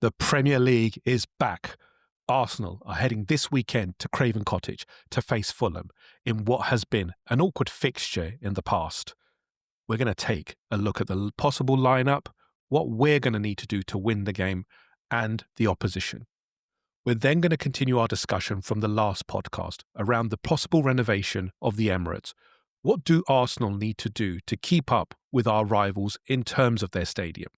The Premier League is back. Arsenal are heading this weekend to Craven Cottage to face Fulham in what has been an awkward fixture in the past. We're going to take a look at the possible lineup, what we're going to need to do to win the game, and the opposition. We're then going to continue our discussion from the last podcast around the possible renovation of the Emirates. What do Arsenal need to do to keep up with our rivals in terms of their stadium?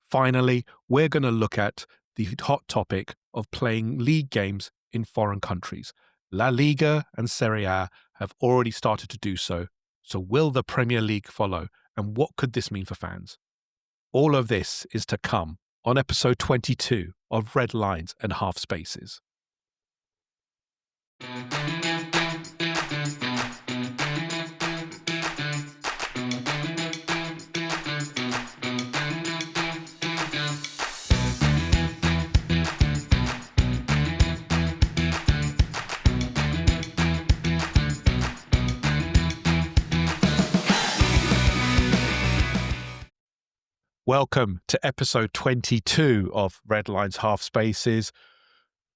Finally, we're going to look at the hot topic of playing league games in foreign countries. La Liga and Serie A have already started to do so. So will the Premier League follow? And what could this mean for fans? All of this is to come on episode 22 of Red Lines and Half Spaces. Welcome to episode 22 of Red Lines Half Spaces.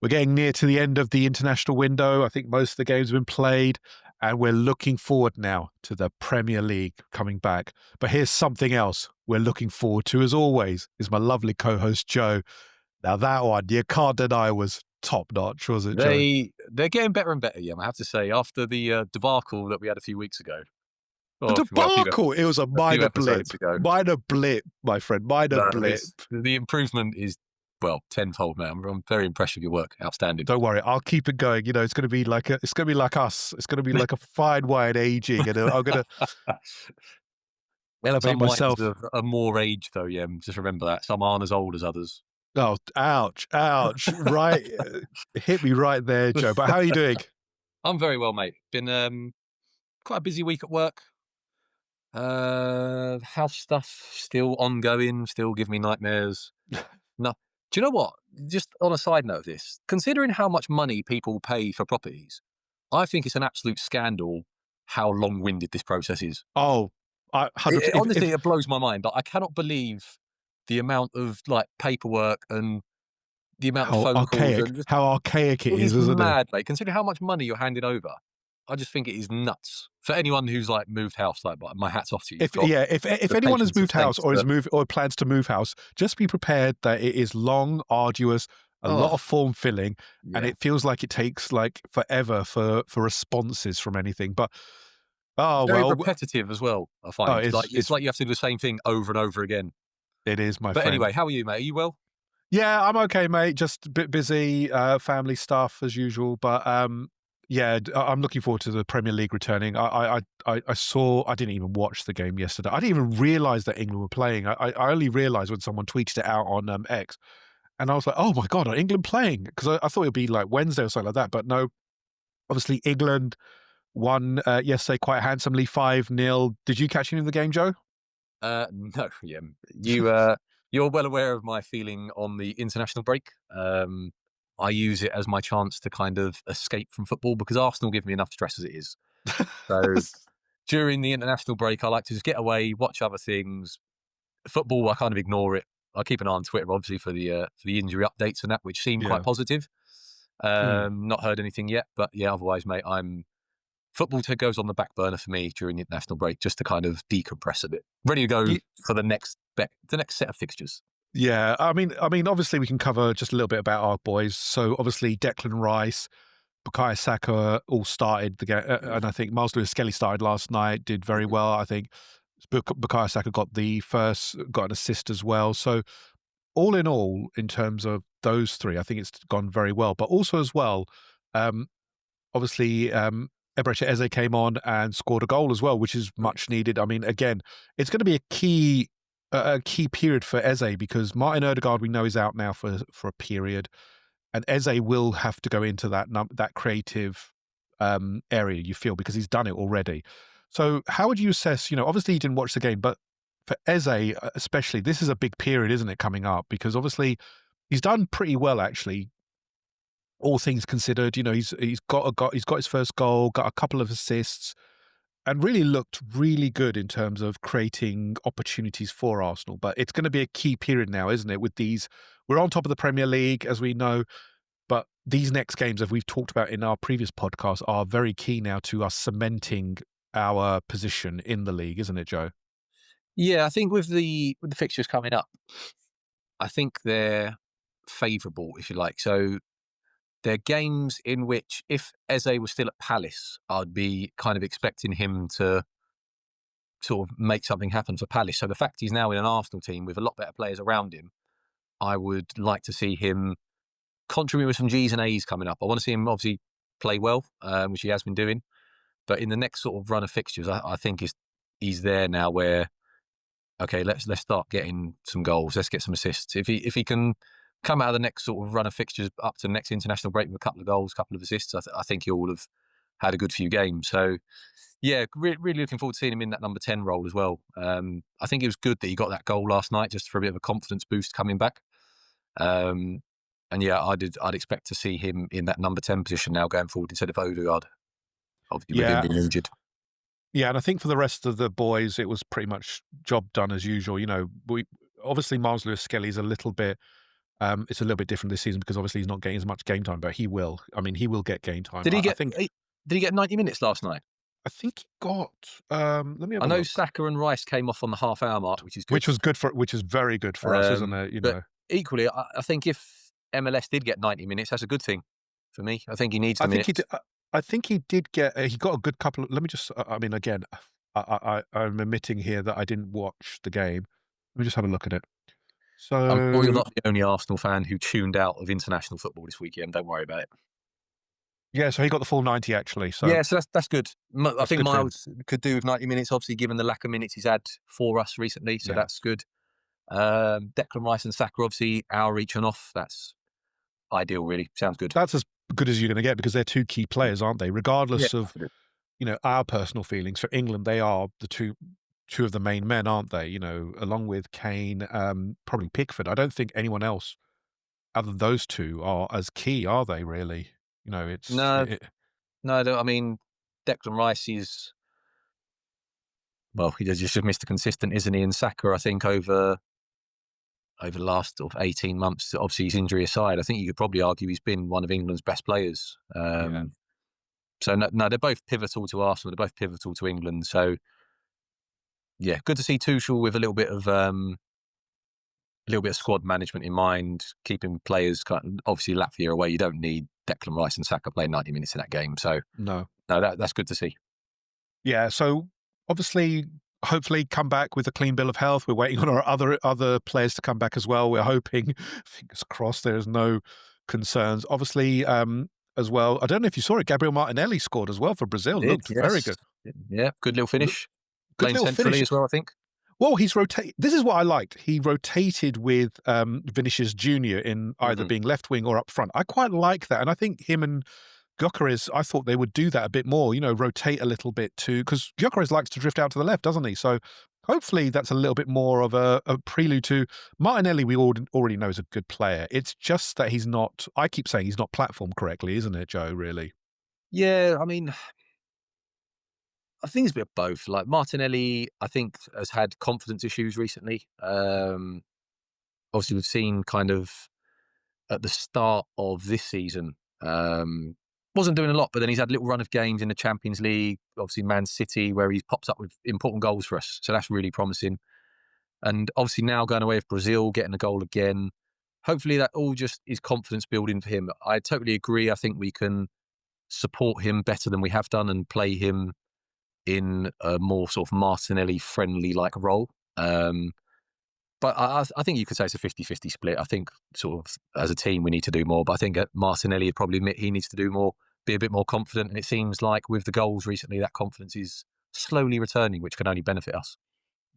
We're getting near to the end of the international window. I think most of the games have been played, and we're looking forward now to the Premier League coming back. But here's something else we're looking forward to, as always, is my lovely co-host Joe. Now that one, you can't deny, was top-notch, was it, Joe? They're getting better and better, yeah, I have to say, after the debacle that we had a few weeks ago. The debacle, it was a minor blip. Minor blip, my friend, minor blip. The improvement is, well, tenfold now. I'm very impressed with your work. Outstanding. Don't worry, I'll keep it going. You know, it's going to be like us. It's going to be like a fine wine aging, and I'm going to elevate myself. A more age, though, yeah. Just remember that. Some aren't as old as others. Oh, ouch. Right. Hit me right there, Joe. But how are you doing? I'm very well, mate. Been quite a busy week at work. House stuff still ongoing, still give me nightmares. No, do you know what? Just on a side note of this, considering how much money people pay for properties, I think it's an absolute scandal how long-winded this process is. Oh, honestly, it blows my mind. But I cannot believe the amount of paperwork and the amount of phone calls. How archaic it is, isn't it? Mad, mate. Considering how much money you're handing over. I just think it is nuts for anyone who's moved house. My hat's off to you. If anyone has moved house or plans to move house, just be prepared that it is long, arduous, a lot of form filling, and it feels like it takes forever for responses from anything. But very repetitive as well. I find it's like you have to do the same thing over and over again. It is, my friend. But anyway, how are you, mate? Are you well? Yeah, I'm okay, mate. Just a bit busy, family stuff as usual, but. Yeah, I'm looking forward to the Premier League returning. I didn't even watch the game yesterday. I didn't even realise that England were playing. I only realised when someone tweeted it out on X. And I was like, oh my God, are England playing? Because I thought it would be Wednesday or something like that. But no, obviously England won yesterday quite handsomely, 5-0. Did you catch any of the game, Joe? No, yeah. You're well aware of my feeling on the international break. I use it as my chance to kind of escape from football because Arsenal give me enough stress as it is. So during the international break, I like to just get away, watch other things. Football, I kind of ignore it. I keep an eye on Twitter, obviously, for the injury updates and that, which seem quite positive. Not heard anything yet, but yeah, otherwise, mate, football goes on the back burner for me during the international break just to kind of decompress a bit. Ready to go for the next set of fixtures. Yeah, I mean, obviously we can cover just a little bit about our boys. So obviously Declan Rice, Bukayo Saka all started the game, and I think Miles Lewis-Skelly started last night, did very well. I think Bukayo Saka got an assist as well. So all in all, in terms of those three, I think it's gone very well. But also as well, obviously Emirates Eze came on and scored a goal as well, which is much needed. I mean, again, it's going to be a key period for Eze because Martin Odegaard we know is out now for a period, and Eze will have to go into that creative area, you feel, because he's done it already. So how would you assess, obviously you didn't watch the game, but for Eze especially, this is a big period, isn't it, coming up? Because obviously he's done pretty well, actually, all things considered. He's got his first goal, got a couple of assists, and really looked really good in terms of creating opportunities for Arsenal. But it's going to be a key period now, isn't it, with we're on top of the Premier League, as we know, but these next games, as we've talked about in our previous podcast, are very key now to us cementing our position in the league, isn't it, Joe? Yeah, I think with the fixtures coming up, I think they're favourable, if you like. So they're games in which, if Eze was still at Palace, I'd be kind of expecting him to sort of make something happen for Palace. So the fact he's now in an Arsenal team with a lot better players around him, I would like to see him contribute with some G's and A's coming up. I want to see him obviously play well, which he has been doing. But in the next sort of run of fixtures, I think he's there now where, okay, let's start getting some goals. Let's get some assists. If he can come out of the next sort of run of fixtures up to the next international break with a couple of goals, a couple of assists, I think he'll have had a good few games. So yeah, really looking forward to seeing him in that number 10 role as well. I think it was good that he got that goal last night just for a bit of a confidence boost coming back. Um, and yeah, I'd expect to see him in that number 10 position now going forward instead of Odegaard, obviously with him Yeah. being injured. Yeah, and I think for the rest of the boys, it was pretty much job done as usual. We obviously Miles Lewis Skelly's a little bit. It's a little bit different this season because obviously he's not getting as much game time, but he will. I mean, he will get game time. Did he I get think. did he get 90 minutes last night? I think he got. Let me have I a know look. Saka and Rice came off on the half-hour mark, which is good. Which is very good for us, isn't it? But equally, I think if MLS did get 90 minutes, that's a good thing for me. I think he needs the I think he minutes. did. I think he did get. He got a good couple. Let me just. I mean, again, I'm admitting here that I didn't watch the game. Let me just have a look at it. I'm sure you're So not the only Arsenal fan who tuned out of international football this weekend. Don't worry about it. yeah, so he got the full 90 actually. So Yeah, so that's good. I that's think good for him. Miles could do with 90 minutes, obviously, given the lack of minutes he's had for us recently. So Yeah. that's good. Declan Rice and Saka, obviously, hour each and off. That's ideal, really. Sounds good. That's as good as you're going to get because they're two key players, aren't they? Yeah, Regardless of our personal feelings for England, they are the two of the main men, aren't they? Along with Kane, probably Pickford. I don't think anyone else other than those two are as key, are they? Really? It's no, no, I mean, Declan Rice is, well, he just Mr. Consistent, isn't he? And Saka, I think, over the last sort of 18 months, obviously his injury aside, I think you could probably argue he's been one of England's best players. yeah, So no, they're both pivotal to Arsenal. They're both pivotal to England. So yeah, good to see Tuchel with a little bit of squad management in mind, keeping players obviously Latvia away. You don't need Declan Rice and Saka playing 90 minutes in that game. So no. no, that's good to see. Yeah, so obviously, hopefully, come back with a clean bill of health. We're waiting on our other players to come back as well. We're hoping, fingers crossed, there's no concerns. Obviously, as well, I don't know if you saw it. Gabriel Martinelli scored as well for Brazil. Did, Looked very yes. good. Yeah, good little finish. Good Playing little centrally finish. as well, I think. Well, he's rotated. This is what I liked. He rotated with Vinicius Junior in either being left wing or up front. I quite like that, and I think him and Gyökeres, I thought they would do that a bit more, rotate a little bit too, because Gyökeres likes to drift out to the left, doesn't he? So hopefully that's a little bit more of a prelude to Martinelli. We already know is a good player. It's just that he's not, I keep saying he's not platformed correctly, isn't it, Joe, really? Yeah, I mean, I think it's a bit of both. Like Martinelli, I think has had confidence issues recently. Obviously, we've seen kind of at the start of this season, wasn't doing a lot, but then he's had a little run of games in the Champions League, obviously Man City, where he pops up with important goals for us. So that's really promising. And obviously now going away with Brazil, getting a goal again. Hopefully that all just is confidence building for him. I totally agree. I think we can support him better than we have done and play him in a more sort of Martinelli friendly like role. But I think you could say it's a 50-50 split. I think sort of as a team we need to do more. But I think Martinelli would probably admit he needs to do more, be a bit more confident. And it seems like with the goals recently, that confidence is slowly returning, which can only benefit us.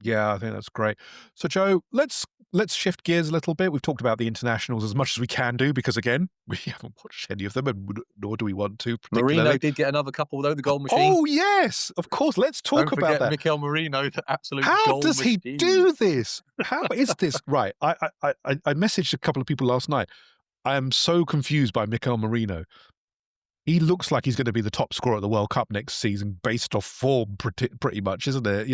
Yeah, I think that's great. So, Joe, let's shift gears a little bit. We've talked about the internationals as much as we can do because, again, we haven't watched any of them, and nor do we want to. Marino did get another couple, though, the goal machine. Oh, yes, of course. Let's talk Don't about forget that. Mikel Marino, the absolute How goal does he machine. do this? How is this? Right. I messaged a couple of people last night. I am so confused by Mikel Marino. He looks like he's going to be the top scorer at the World Cup next season based off form, pretty much, isn't it?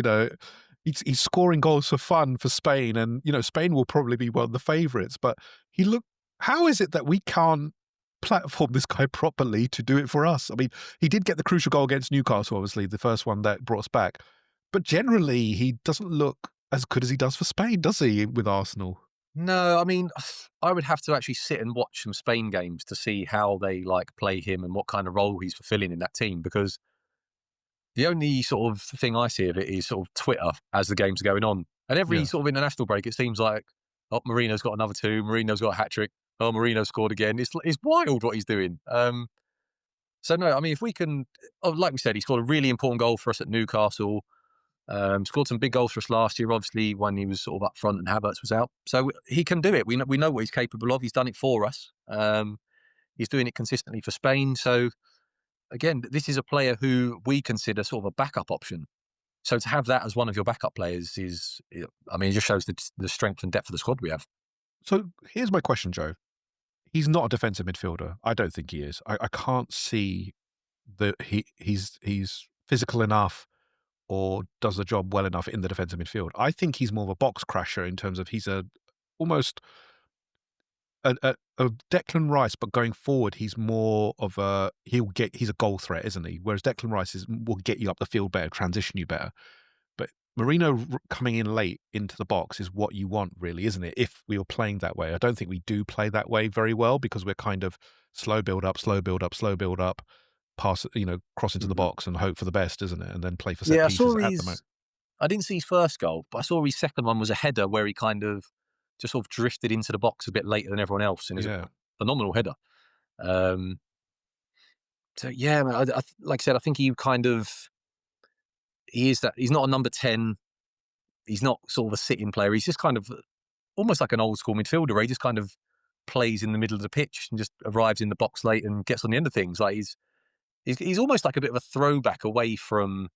he's scoring goals for fun for Spain, and Spain will probably be one of the favourites. But he look. How is it that we can't platform this guy properly to do it for us? I mean, he did get the crucial goal against Newcastle, obviously the first one that brought us back. But generally, he doesn't look as good as he does for Spain, does he? With Arsenal, No, I mean, I would have to actually sit and watch some Spain games to see how they like play him and what kind of role he's fulfilling in that team. Because the only sort of thing I see of it is sort of Twitter as the games are going on, and every yeah. sort of international break, it seems like, oh, Marino's got another two, Marino's got a hat trick, oh, Marino scored again. It's wild what he's doing. So no, I mean, if we can, oh, like we said, he scored a really important goal for us at Newcastle. Scored some big goals for us last year, obviously, when he was sort of up front and Havertz was out. So he can do it. We know what he's capable of. He's done it for us. He's doing it consistently for Spain. So again, this is a player who we consider sort of a backup option. So to have that as one of your backup players is, I mean, it just shows the strength and depth of the squad we have. So here's my question, Joe. He's not a defensive midfielder. I don't think he is. I can't see that he's physical enough or does the job well enough in the defensive midfield. I think he's more of a box crasher in terms of he's almost a Declan Rice, but going forward, he's more of he's a goal threat, isn't he? Whereas Declan Rice will get you up the field better, transition you better. But Marino coming in late into the box is what you want, really, isn't it? If we were playing that way, I don't think we do play that way very well because we're kind of slow build up, slow build up, slow build up, pass, cross into the Mhm. box and hope for the best, isn't it? And then play for set Yeah, pieces at the moment. I didn't see his first goal, but I saw his second one was a header where he kind of just sort of drifted into the box a bit later than everyone else, and it was Yeah. a phenomenal header. Um, so yeah, man, like I said, I think he is that. He's not a number 10. He's not sort of a sitting player. He's just kind of almost like an old school midfielder. Where he just kind of plays in the middle of the pitch and just arrives in the box late and gets on the end of things. Like he's almost like a bit of a throwback away from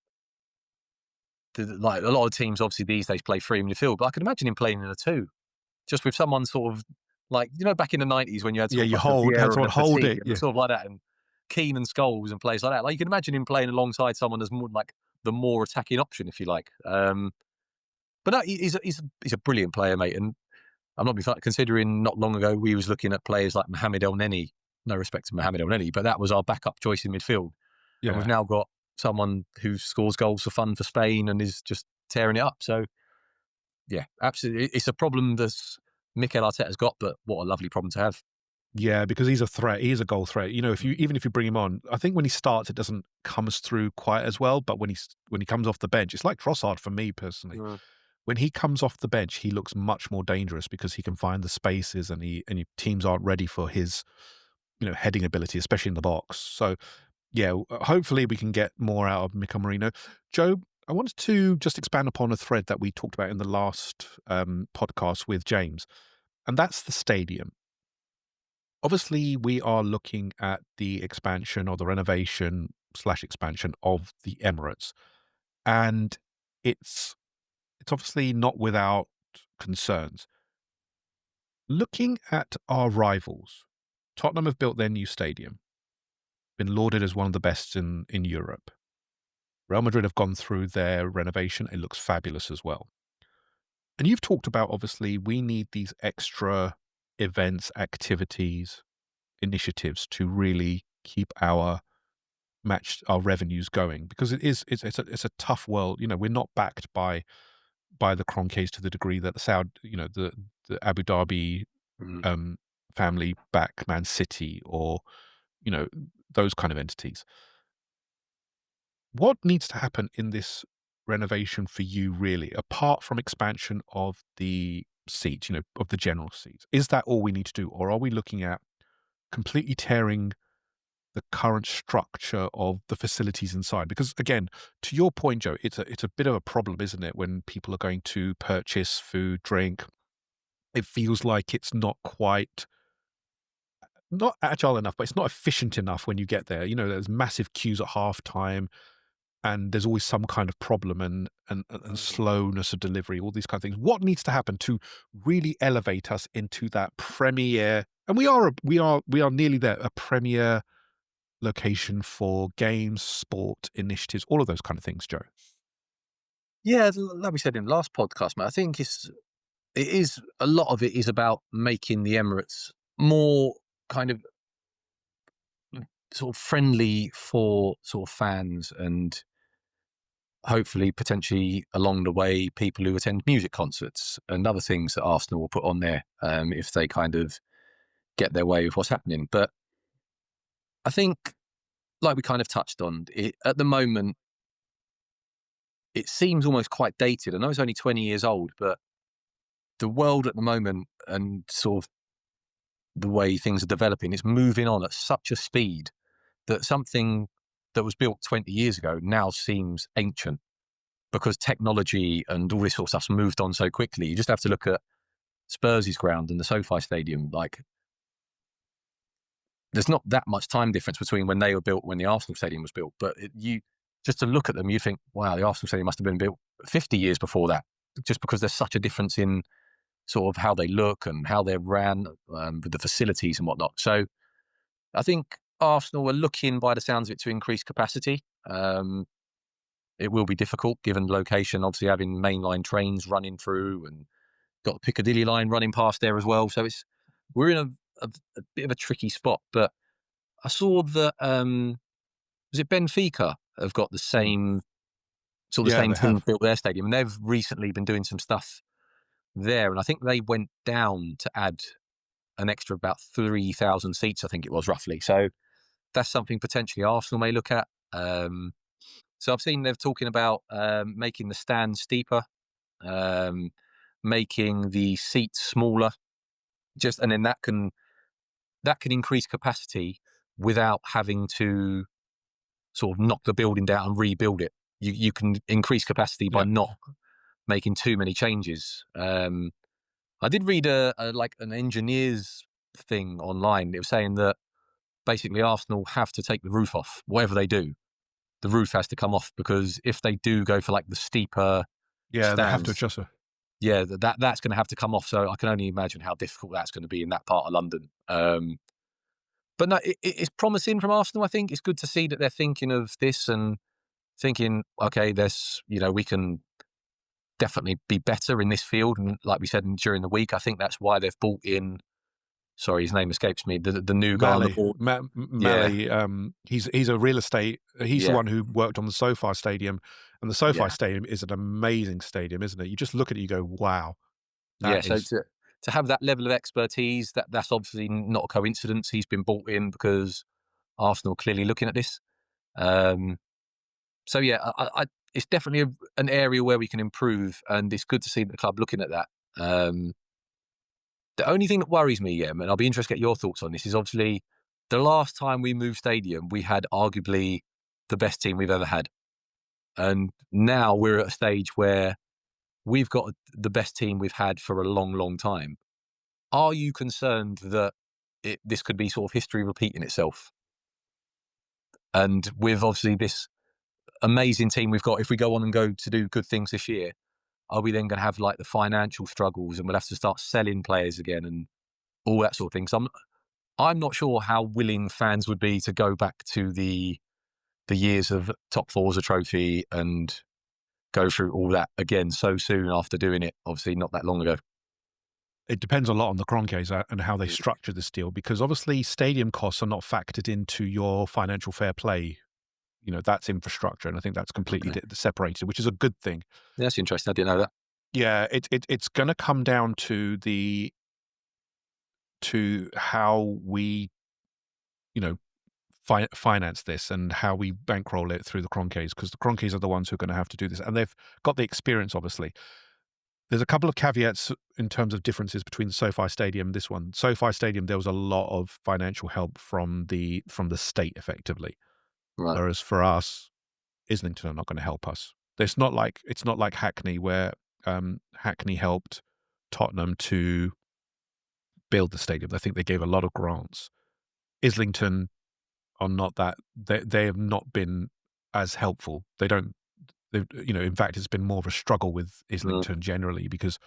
like a lot of teams. Obviously these days play three in midfield, but I can imagine him playing in a two, just with someone sort of like back in the 90s when you had Yeah, sort of you like a have Vieira and someone a hold Fatigue it. and Yeah. sort of like that, and Keane and Scholes and players like that. Like you can imagine him playing alongside someone as more like the more attacking option, if you like. But no, he's a brilliant player, mate. And I'm not considering not long ago we was looking at players like Mohamed El Neni. No respect to Mohamed El Neni, but that was our backup choice in midfield. And we've Yeah. now got someone who scores goals for fun for Spain and is just tearing it up. So yeah, absolutely, it's a problem that Mikel Arteta's got, but what a lovely problem to have. Yeah, because he's a threat. He is a goal threat. Even if you bring him on, I think when he starts, it doesn't come through quite as well. But when he comes off the bench, it's like Trossard for me personally. Mm. When he comes off the bench, he looks much more dangerous because he can find the spaces, and teams aren't ready for his heading ability, especially in the box. So yeah, hopefully we can get more out of Mikel Merino. Joe, I wanted to just expand upon a thread that we talked about in the last podcast with James, and that's the stadium. Obviously, we are looking at the expansion or the renovation slash expansion of the Emirates, and it's obviously not without concerns. Looking at our rivals, Tottenham have built their new stadium, been lauded as one of the best in Europe. Real Madrid have gone through their renovation. It looks fabulous as well. And you've talked about, obviously, we need these extra events, activities, initiatives to really keep our revenues going, because it's a tough world. We're not backed by the Kroenkes to the degree that the Saudi, the Abu Dhabi Mm. um, family back Man City, or you know those kind of entities. What needs to happen in this renovation for you, really, apart from expansion of the seats, of the general seats? Is that all we need to do, or are we looking at completely tearing the current structure of the facilities inside? Because again, to your point, Joe, it's a bit of a problem, isn't it, when people are going to purchase food, drink? It feels like it's not agile enough, but it's not efficient enough when you get there. There's massive queues at halftime, and there's always some kind of problem and slowness of delivery, all these kind of things. What needs to happen to really elevate us into that premier? And we are nearly there, a premier location for games, sport, initiatives, all of those kind of things, Joe. Yeah, like we said in the last podcast, mate, I think it is a lot of it is about making the Emirates more kind of sort of friendly for sort of fans and hopefully potentially along the way people who attend music concerts and other things that Arsenal will put on there if they kind of get their way with what's happening. But I think, like we kind of touched on, at the moment it seems almost quite dated. I know it's only 20 years old, but the world at the moment and sort of the way things are developing is moving on at such a speed that something that was built 20 years ago now seems ancient because technology and all this sort of stuff's moved on so quickly. You just have to look at Spurs' ground and the SoFi Stadium. Like, there's not that much time difference between when they were built when the Arsenal Stadium was built. But you just to look at them, you think, wow, the Arsenal Stadium must have been built 50 years before that, just because there's such a difference in sort of how they look and how they're ran with the facilities and whatnot. So I think Arsenal are looking, by the sounds of it, to increase capacity. It will be difficult given the location, obviously having mainline trains running through and got the Piccadilly line running past there as well. So we're in a bit of a tricky spot. But I saw that was it Benfica have got the Mm. same sort of the Yeah, same they team have. built their stadium, and they've recently been doing some stuff there, and I think they went down to add an extra about 3,000 seats, I think it was roughly. So that's something potentially Arsenal may look at. So I've seen they're talking about making the stands steeper, um, making the seats smaller, just and then that can increase capacity without having to sort of knock the building down and rebuild it. You can increase capacity by Yeah. not making too many changes. I did read a like an engineer's thing online. It was saying that basically Arsenal have to take the roof off, whatever they do. The roof has to come off because if they do go for like the steeper Yeah, they have to stands, adjust it. yeah, that's going to have to come off. So I can only imagine how difficult that's going to be in that part of London. But no, it's promising from Arsenal. I think it's good to see that they're thinking of this and thinking, okay, we can definitely be better in this field. And like we said during the week, I think that's why they've brought in. Sorry, his name escapes me. The new guy on the Mally, board. Yeah, Mally, he's a real estate. He's the yeah, one who worked on the SoFi Stadium, and the SoFi yeah. Stadium is an amazing stadium, isn't it? You just look at it, you go, "Wow, Yeah, that so is." to have that level of expertise, that's obviously not a coincidence. He's been brought in because Arsenal are clearly looking at this. Um, so yeah, it's definitely an area where we can improve, and it's good to see the club looking at that. Um, the only thing that worries me, yeah, and I'll be interested to get your thoughts on this, is obviously the last time we moved stadium, we had arguably the best team we've ever had, and now we're at a stage where we've got the best team we've had for a long, long time. Are you concerned that this could be sort of history repeating itself? And with obviously this amazing team we've got, if we go on and go to do good things this year, are we then going to have like the financial struggles and we'll have to start selling players again and all that sort of thing? So I'm not sure how willing fans would be to go back to the years of top four as a trophy and go through all that again so soon after doing it. Obviously, not that long ago. It depends a lot on the Kroenkes and how they Mm. structure this deal, because obviously stadium costs are not factored into your financial fair play. That's infrastructure, and I think that's completely Okay, separated, which is a good thing. that's interesting. I didn't know that. Yeah, it's gonna come down to how we, you know, finance this and how we bankroll it through the Kroenkes, because the Kroenkes are the ones who are gonna have to do this, and they've got the experience, obviously. There's a couple of caveats in terms of differences between the SoFi Stadium and this one. SoFi Stadium, there was a lot of financial help from the state effectively, Right. whereas for us, Islington are not gonna help us. It's not like Hackney, where, Hackney helped Tottenham to build the stadium. I think they gave a lot of grants. Islington are not that. They have not been as helpful. They don't. In fact, it's been more of a struggle with Mm, Islington generally, because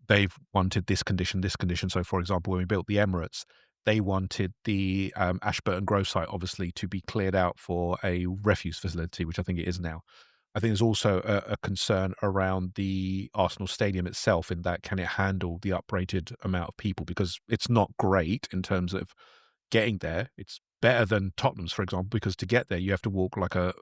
they've wanted this condition, this condition. So, for example, when we built the Emirates, they wanted the Ashburton Grove site obviously to be cleared out for a refuse facility, which I think it is now. I think there's also a concern around the Arsenal stadium itself in that can it handle the uprated amount of people because it's not great in terms of getting there. It's better than Tottenham's, for example, because to get there you have to walk like a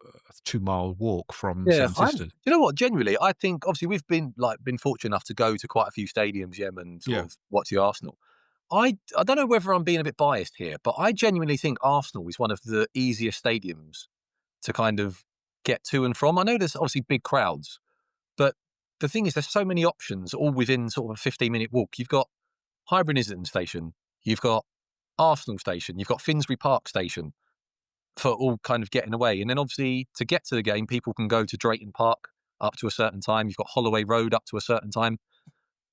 2-mile walk from Yeah, Seven I Sisters. you know what? Genuinely, I think obviously we've been fortunate enough to go to quite a few stadiums, and Yeah. sort of watch the Arsenal. I don't know whether I'm being a bit biased here, but I genuinely think Arsenal is one of the easiest stadiums to kind of get to and from. I know there's obviously big crowds, but the thing is, there's so many options all within sort of a 15-minute walk. You've got Highbury Islington Station, you've got Arsenal Station, you've got Finsbury Park Station for all kind of getting away. And then obviously to get to the game, people can go to Drayton Park up to a certain time. You've got Holloway Road up to a certain time.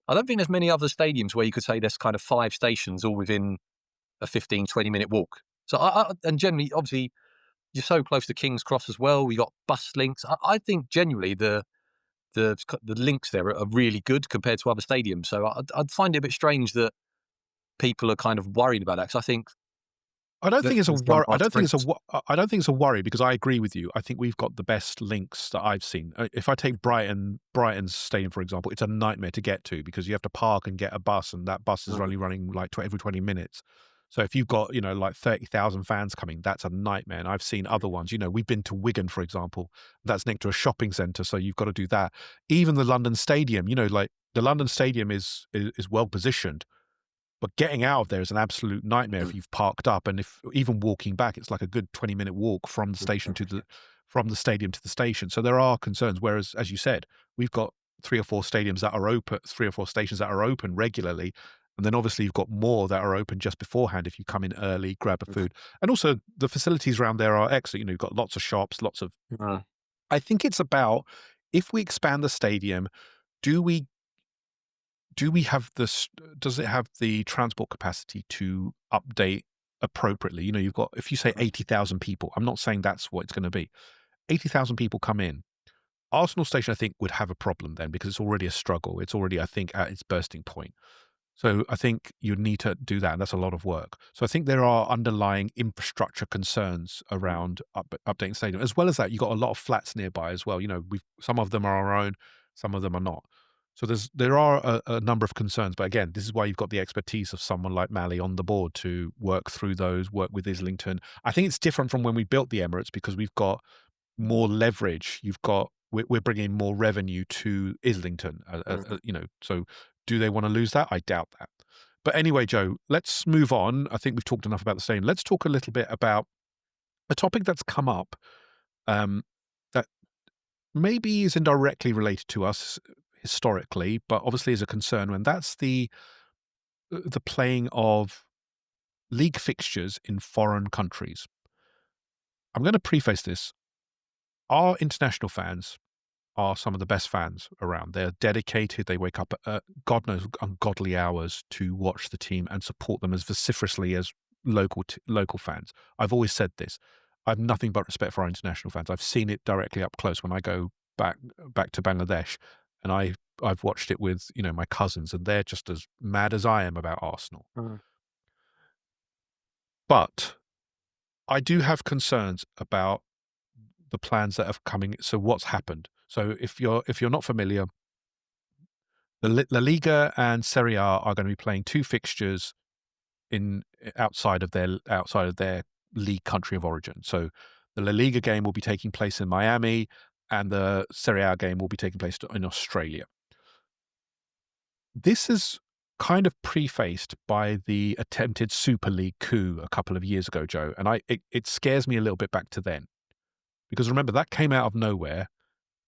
I don't think there's many other stadiums where you could say there's kind of 5 stations all within a 15, 20-minute walk. So and generally, obviously, you're so close to King's Cross as well. We got bus links. I think genuinely the links there are really good compared to other stadiums. So I'd find it a bit strange that people are kind of worried about that because I think I don't that think it's a it's done worry. I by don't think it's a. sprint. I don't think it's a worry because I agree with you. I think we've got the best links that I've seen. If I take Brighton's stadium for example, it's a nightmare to get to because you have to park and get a bus, and that bus is Mm, only running like every 20 minutes. So if you've got like 30,000 fans coming, that's a nightmare. And I've seen other ones. We've been to Wigan for example. That's next to a shopping centre, so you've got to do that. Even the London Stadium, like the London Stadium is well positioned. But getting out of there is an absolute nightmare if mm, you've parked up, and if even walking back, it's like a good 20-minute walk from the station to the from the stadium to the station. So there are concerns. Whereas, as you said, we've got 3 or 4 stations that are open regularly, and then obviously you've got more that are open just beforehand if you come in early, grab a mm, food, and also the facilities around there are excellent. You've got lots of shops, lots of. mm, I think it's about if we expand the stadium, do we do we have this does it have the transport capacity to update appropriately? You've got if you say mm, 80,000 people, I'm not saying that's what it's gonna be. 80,000 people come in. Arsenal Station, I think, would have a problem then because it's already a struggle. It's already, I think, at its bursting point. So I think you need to do that, and that's a lot of work. So I think there are underlying infrastructure concerns mm, around updating stadium. As well as that, you've got a lot of flats nearby as well. We've some of them are our own, some of them are not. So there are a number of concerns, but again, this is why you've got the expertise of someone like Mally on the board to work through those, work with Islington. I think it's different from when we built the Emirates because we've got more leverage. We're bringing more revenue to Islington. mm. So do they want to lose that? I doubt that. But anyway, Joe, let's move on. I think we've talked enough about the same. Let's talk a little bit about a topic that's come up um, that maybe is indirectly related to us historically, but obviously is a concern. And that's the playing of league fixtures in foreign countries. I'm going to preface this. Our international fans are some of the best fans around. They're dedicated. They wake up at God knows ungodly hours to watch the team and support them as vociferously as local fans. I've always said this. I have nothing but respect for our international fans. I've seen it directly up close when I go back to Bangladesh, and I've watched it with my cousins, and they're just as mad as I am about Arsenal. Mm, But I do have concerns about the plans that have coming. So what's happened? So if you're not familiar, the La Liga and Serie A are going to be playing 2 fixtures in outside of their league country of origin. So the La Liga game will be taking place in Miami, and the Serie A game will be taking place in Australia. This is kind of prefaced by the attempted Super League coup a couple of years ago, Joe, and it scares me a little bit back to then because remember that came out of nowhere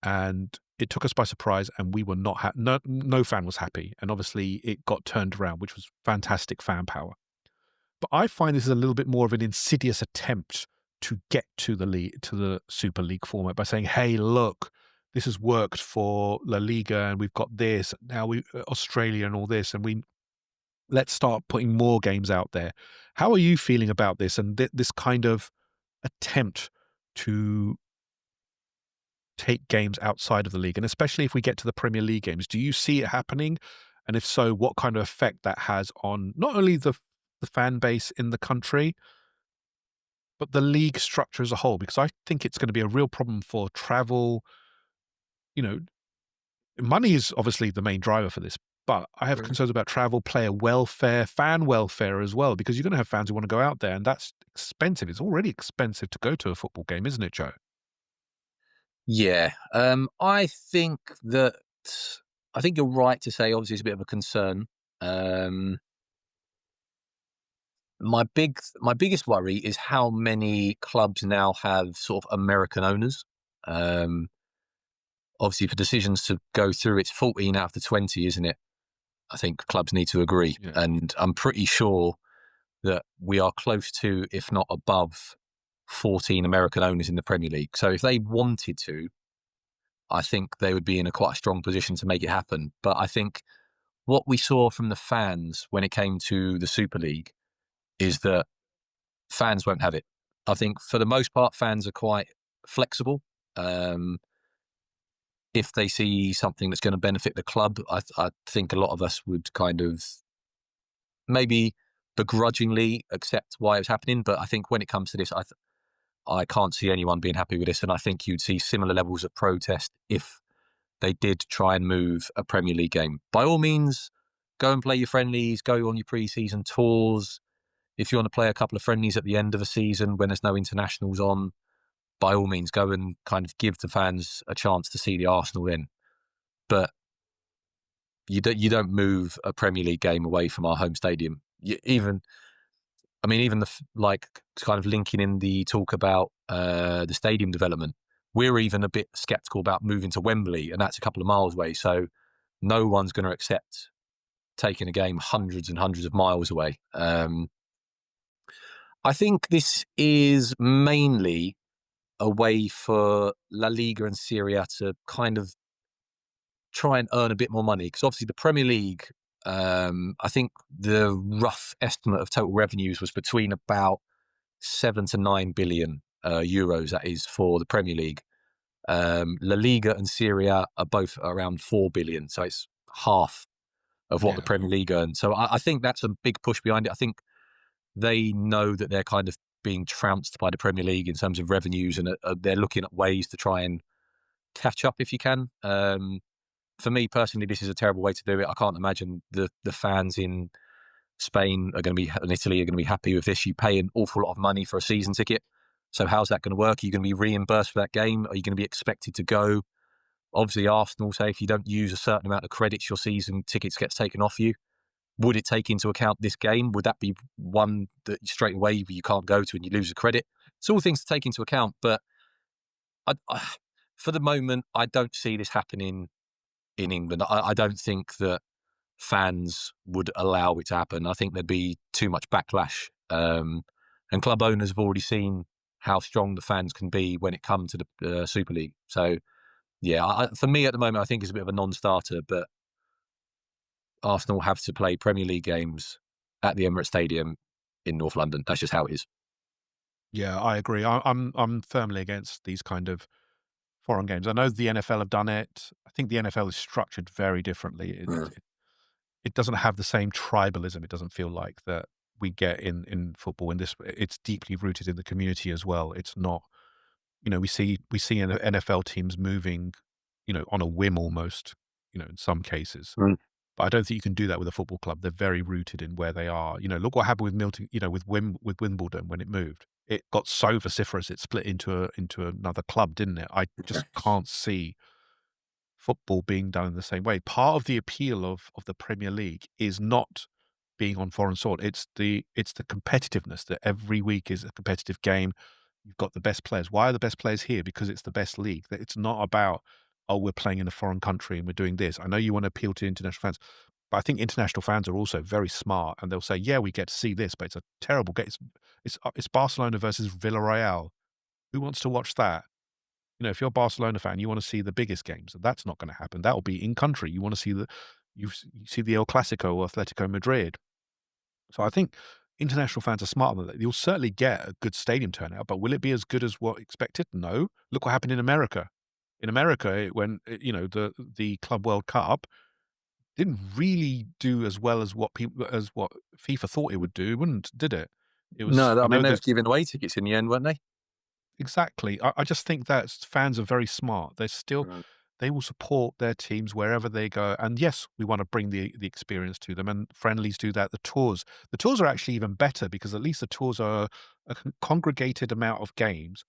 and it took us by surprise, and we were not no fan was happy, and obviously it got turned around, which was fantastic fan power. But I find this is a little bit more of an insidious attempt to get to the Super League format by saying, "Hey, look, this has worked for La Liga, and we've got this now. We Australia and all this, and we let's start putting more games out there." How are you feeling about this and this kind of attempt to take games outside of the league, and especially if we get to the Premier League games, do you see it happening? And if so, what kind of effect that has on not only the fan base in the country, but the league structure as a whole? Because I think it's going to be a real problem for travel, you know, money is obviously the main driver for this, but I have Mm. concerns about travel, player welfare, fan welfare as well, because you're going to have fans who want to go out there, and that's expensive. It's already expensive to go to a football game, isn't it, Joe? Yeah, that I think you're right to say obviously it's a bit of a concern. Um, my biggest worry is how many clubs now have sort of American owners. Um, Obviously, for decisions to go through, it's 14 out of the 20, isn't it? I think clubs need to agree, Yeah. and I'm pretty sure that we are close to, if not above, 14 American owners in the Premier League. So if they wanted to, I think they would be in a quite a strong position to make it happen. But I think what we saw from the fans when it came to the Super League is that fans won't have it. I think for the most part, fans are quite flexible. Um, if they see something that's going to benefit the club, I think a lot of us would kind of maybe begrudgingly accept why it's happening. But I think when it comes to this, I can't see anyone being happy with this. And I think you'd see similar levels of protest if they did try and move a Premier League game. By all means, go and play your friendlies, go on your pre-season tours. If you want to play a couple of friendlies at the end of a season when there's no internationals on, by all means, go and kind of give the fans a chance to see the Arsenal in. But you don't move a Premier League game away from our home stadium. Even I mean, even like kind of linking in the talk about the stadium development, we're even a bit skeptical about moving to Wembley, and that's a couple of miles away. So no one's going to accept taking a game hundreds and hundreds of miles away. I think this is mainly a way for La Liga and Serie A to kind of try and earn a bit more money because obviously the Premier League. I think the rough estimate of total revenues was between about 7 to 9 billion euros. That is for the Premier League. La Liga and Serie A are both around 4 billion, so it's half of what the Yeah. Premier League earns. So I think that's a big push behind it. I think they know that they're kind of being trounced by the Premier League in terms of revenues, and they're looking at ways to try and catch up if you can. For me personally, this is a terrible way to do it. I can't imagine the fans in Spain are going to be and Italy are going to be happy with this. You pay an awful lot of money for a season ticket. So how's that going to work? Are you going to be reimbursed for that game? Are you going to be expected to go? Obviously, Arsenal say if you don't use a certain amount of credits, your season tickets gets taken off you. Would it take into account this game? Would that be one that straight away you can't go to and you lose a credit? It's all things to take into account. But for the moment, I don't see this happening in England. I don't think that fans would allow it to happen. I think there'd be too much backlash. And club owners have already seen how strong the fans can be when it comes to the Super League. So, yeah, for me at the moment, I think it's a bit of a non-starter, but Arsenal have to play Premier League games at the Emirates Stadium in North London. That's just how it is. Yeah, I agree. I'm firmly against these kind of foreign games. I know the NFL have done it. I think the NFL is structured very differently. Mm. It doesn't have the same tribalism. It doesn't feel like that we get in football. In this, it's deeply rooted in the community as well. It's not, we see NFL teams moving, on a whim almost, in some cases. Mm. But I don't think you can do that with a football club. They're very rooted in where they are. Look what happened with Milton, with Wimbledon when it moved. It got so vociferous it split into another club, didn't it? I just can't see football being done in the same way. Part of the appeal of the Premier League is not being on foreign soil. It's the competitiveness that every week is a competitive game. You've got the best players. Why are the best players here? Because it's the best league. That it's not about, oh, we're playing in a foreign country and we're doing this. I know you want to appeal to international fans, but I think international fans are also very smart and they'll say, yeah, we get to see this, but it's a terrible game. It's Barcelona versus Villarreal. Who wants to watch that? If you're a Barcelona fan, you want to see the biggest games, and that's not going to happen. That will be in country. You want to see you see the El Clasico or Atletico Madrid. So I think international fans are smarter than that. You'll certainly get a good stadium turnout, but will it be as good as what expected? No. Look what happened in America. In America, the Club World Cup didn't really do as well as what FIFA thought it would do, wouldn't did it? It was No, I I mean know they that was giving away tickets in the end, weren't they? exactly. I just think that fans are very smart. They're still Mm. they will support their teams wherever they go. And yes, we want to bring the experience to them, and friendlies do that. The tours are actually even better because at least the tours are a congregated amount of games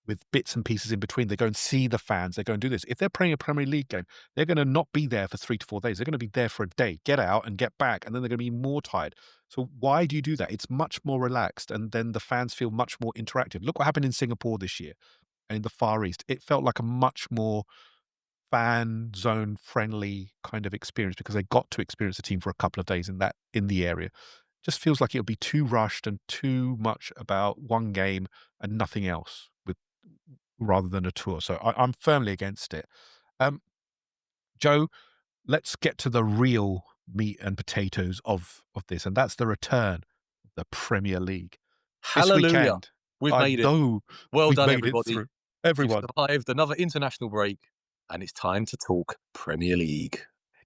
with bits and pieces in between. They go and see the fans. They go and do this. If they're playing a Premier League game, they're going to not be there for 3 to 4 days. They're going to be there for a day, get out and get back, and then they're going to be more tired. So why do you do that? It's much more relaxed, and then the fans feel much more interactive. Look what happened in Singapore this year and in the Far East. It felt like a much more fan zone friendly kind of experience because they got to experience the team for a couple of days in the area. Just feels like it would be too rushed and too much about one game and nothing else with rather than a tour. So I'm firmly against it. Um, Joe, let's get to the real meat and potatoes of this, and that's the return of the Premier League this Hallelujah. weekend. We've I made it. know Well we've done, made it everybody. through. We've Everyone. survived another international break, and it's time to talk Premier League.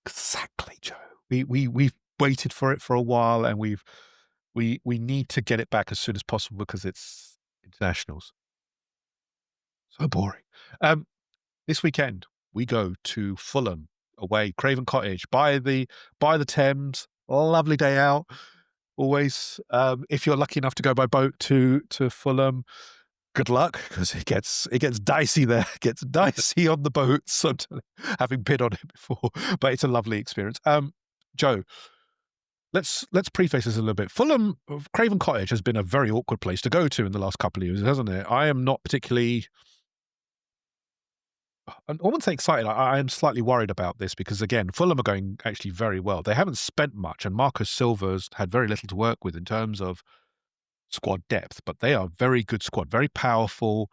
Exactly, Joe. We've waited for it for a while, and we need to get it back as soon as possible because it's internationals. So boring. This weekend we go to Fulham away, Craven Cottage by the Thames. Lovely day out. Always, if you're lucky enough to go by boat to Fulham, good luck because it gets dicey there. It gets dicey on the boats. I'm telling you, having been on it before, but it's a lovely experience. Joe, let's preface this a little bit. Fulham, Craven Cottage has been a very awkward place to go to in the last couple of years, hasn't it? I am not particularly. I wouldn't say excited. I am slightly worried about this because, again, Fulham are going actually very well. They haven't spent much, and Marcus Silva's had very little to work with in terms of squad depth, but they are a very good squad, very powerful,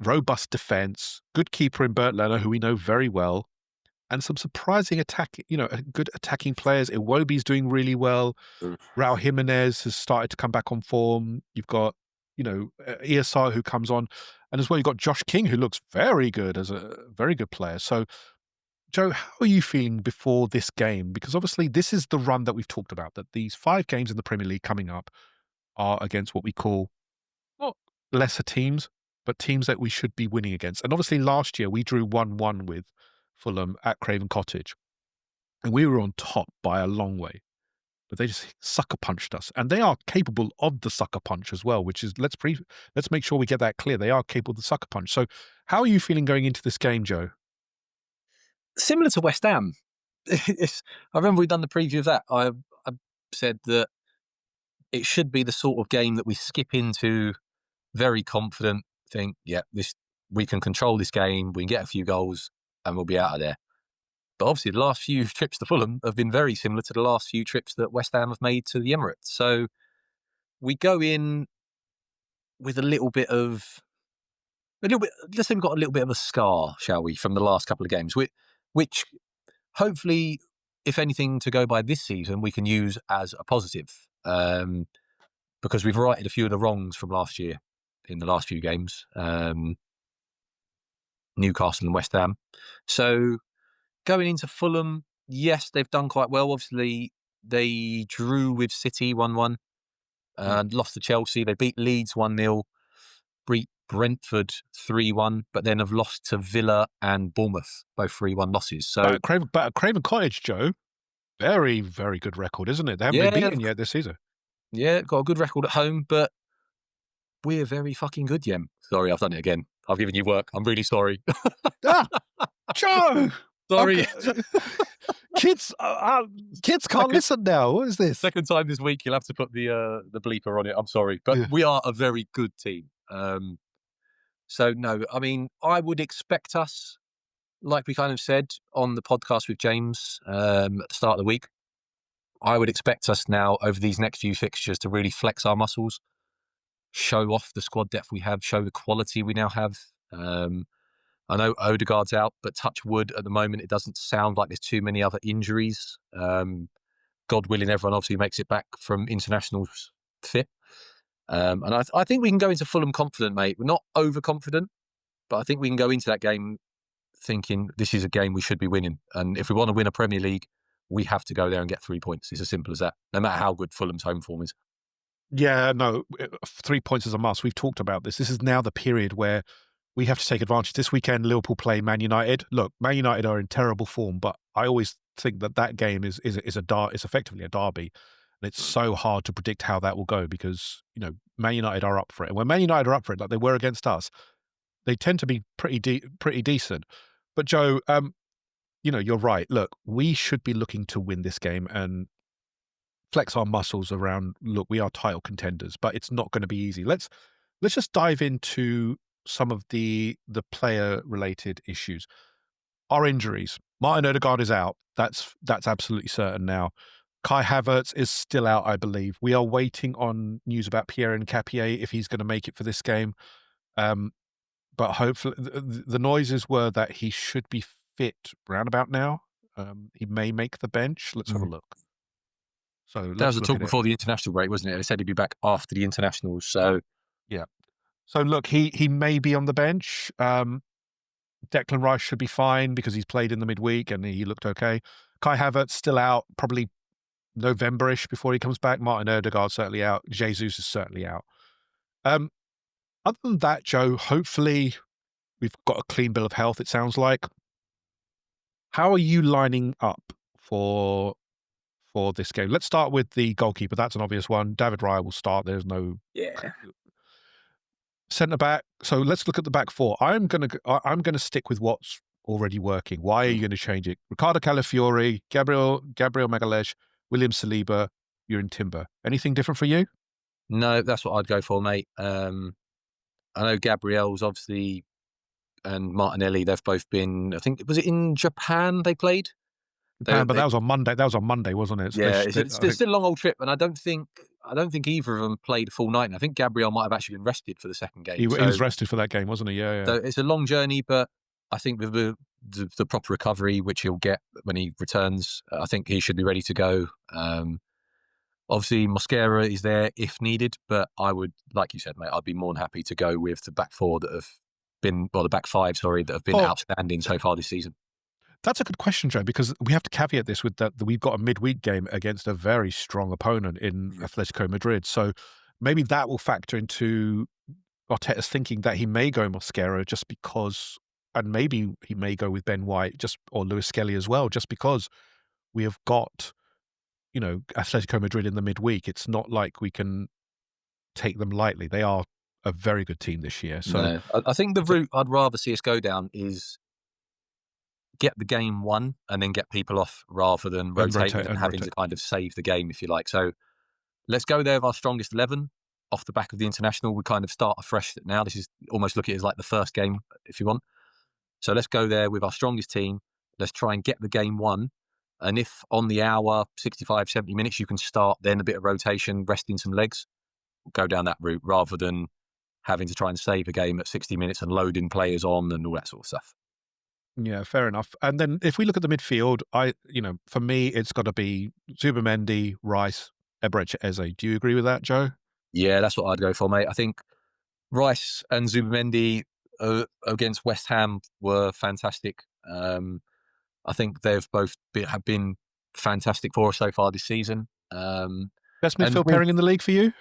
robust defence, good keeper in Bert Leno, who we know very well, and some surprising good attacking players. Iwobi's doing really well. Raul Jimenez has started to come back on form. You've got, ESR who comes on. And as well, you've got Josh King, who looks very good as a very good player. So, Joe, how are you feeling before this game? Because obviously this is the run that we've talked about, that these 5 games in the Premier League coming up are against what we call not lesser teams, but teams that we should be winning against. And obviously last year we drew 1-1 with Fulham at Craven Cottage. And we were on top by a long way. But they just sucker punched us. And they are capable of the sucker punch as well, which is, let's make sure we get that clear. They are capable of the sucker punch. So how are you feeling going into this game, Joe? Similar to West Ham. I remember we'd done the preview of that. I said that it should be the sort of game that we skip into very confident, think, yeah, we can control this game, we can get a few goals, and we'll be out of there. But obviously, the last few trips to Fulham have been very similar to the last few trips that West Ham have made to the Emirates. So we go in with let's say we've got a little bit of a scar, shall we, from the last couple of games, which hopefully, if anything to go by this season, we can use as a positive. Because we've righted a few of the wrongs from last year in the last few games, Newcastle and West Ham. So going into Fulham, yes, they've done quite well. Obviously, they drew with City 1-1 and lost to Chelsea. They beat Leeds 1-0, beat Brentford 3-1, but then have lost to Villa and Bournemouth, both 3-1 losses. So, but Craven Cottage, Joe, very, very good record, isn't it? They haven't been beaten yet this season. Yeah, got a good record at home, but we're very fucking good, Yem. Sorry, I've done it again. I've given you work. I'm really sorry. Joe! Sorry. Kids can't listen now. What is this? Second time this week, you'll have to put the bleeper on it. I'm sorry. But we are a very good team. So, no, I mean, I would expect us, like we kind of said on the podcast with James at the start of the week, I would expect us now over these next few fixtures to really flex our muscles, show off the squad depth we have, show the quality we now have. I know Odegaard's out, but touch wood at the moment, it doesn't sound like there's too many other injuries. God willing, everyone obviously makes it back from internationals fit. And I think we can go into Fulham confident, mate. We're not overconfident, but I think we can go into that game thinking this is a game we should be winning. And if we want to win a Premier League, we have to go there and get 3 points. It's as simple as that, no matter how good Fulham's home form is. Yeah, no, 3 points is a must. We've talked about this. This is now the period where we have to take advantage. This weekend, Liverpool play Man United. Look, Man United are in terrible form, but I always think that game is effectively a derby, and it's so hard to predict how that will go because Man United are up for it, and when Man United are up for it, like they were against us, they tend to be pretty decent. But Joe, you're right. Look, we should be looking to win this game and flex our muscles around. Look, we are title contenders, but it's not going to be easy. Let's just dive into some of the player related issues. Our injuries. Martin Odegaard is out. That's absolutely certain now. Kai Havertz is still out, I believe. We are waiting on news about Pierre Nketiah if he's going to make it for this game. But hopefully, the noises were that he should be fit roundabout now. He may make the bench. Let's have a look. So That was let's the look talk at it. before the international break, wasn't it? They said he'd be back after the internationals. So Yeah. So look, he may be on the bench. Declan Rice should be fine because he's played in the midweek and he looked okay. Kai Havertz still out, probably November-ish before he comes back. Martin Odegaard certainly out. Jesus is certainly out. Other than that, Joe, hopefully we've got a clean bill of health, it sounds like. How are you lining up for this game? Let's start with the goalkeeper. That's an obvious one. David Raya will start. There's no yeah, centre back. So let's look at the back four. I'm gonna stick with what's already working. Why are you going to change it? Ricardo Calafiori, Gabriel Magalhaes, William Saliba, you're in Timber. Anything different for you? no, that's what I'd go for, mate. I know Gabriel's obviously and Martinelli. They've both been. I think was it in Japan they played. Japan, but that was on Monday. That was on Monday, wasn't it? So yeah, it's still a long old trip, and I don't think either of them played a full night. And I think Gabriel might have actually been rested for the second game. he was rested for that game, wasn't he? Yeah. So it's a long journey, but I think with the proper recovery, which he'll get when he returns, I think he should be ready to go. Obviously, Mosquera is there if needed, but I would, like you said, mate, I'd be more than happy to go with the back four that have been, well, the back five, sorry, that have been outstanding so far this season. That's a good question, Joe, because we have to caveat this with that we've got a midweek game against a very strong opponent in Atletico Madrid. So maybe that will factor into Arteta's thinking that he may go Mosquera just because, and maybe he may go with Ben White or Lewis Skelly as well, just because we have got, Atletico Madrid in the midweek. It's not like we can take them lightly. They are a very good team this year. So no, I think the route I'd rather see us go down is get the game won and then get people off rather than rotate and having to kind of save the game, if you like. So let's go there with our strongest 11 off the back of the international. We kind of start afresh now. This is almost look at it as like the first game, if you want. So let's go there with our strongest team. Let's try and get the game won. And if on the hour, 65, 70 minutes, you can start then a bit of rotation, resting some legs, go down that route rather than having to try and save a game at 60 minutes and loading players on and all that sort of stuff. Yeah, fair enough. And then if we look at the midfield, for me, it's got to be Zubimendi, Rice, Emirates, Eze. Do you agree with that, Joe? Yeah, that's what I'd go for, mate. I think Rice and Zubimendi against West Ham were fantastic. I think they've both have been fantastic for us so far this season. Best midfield pairing in the league for you?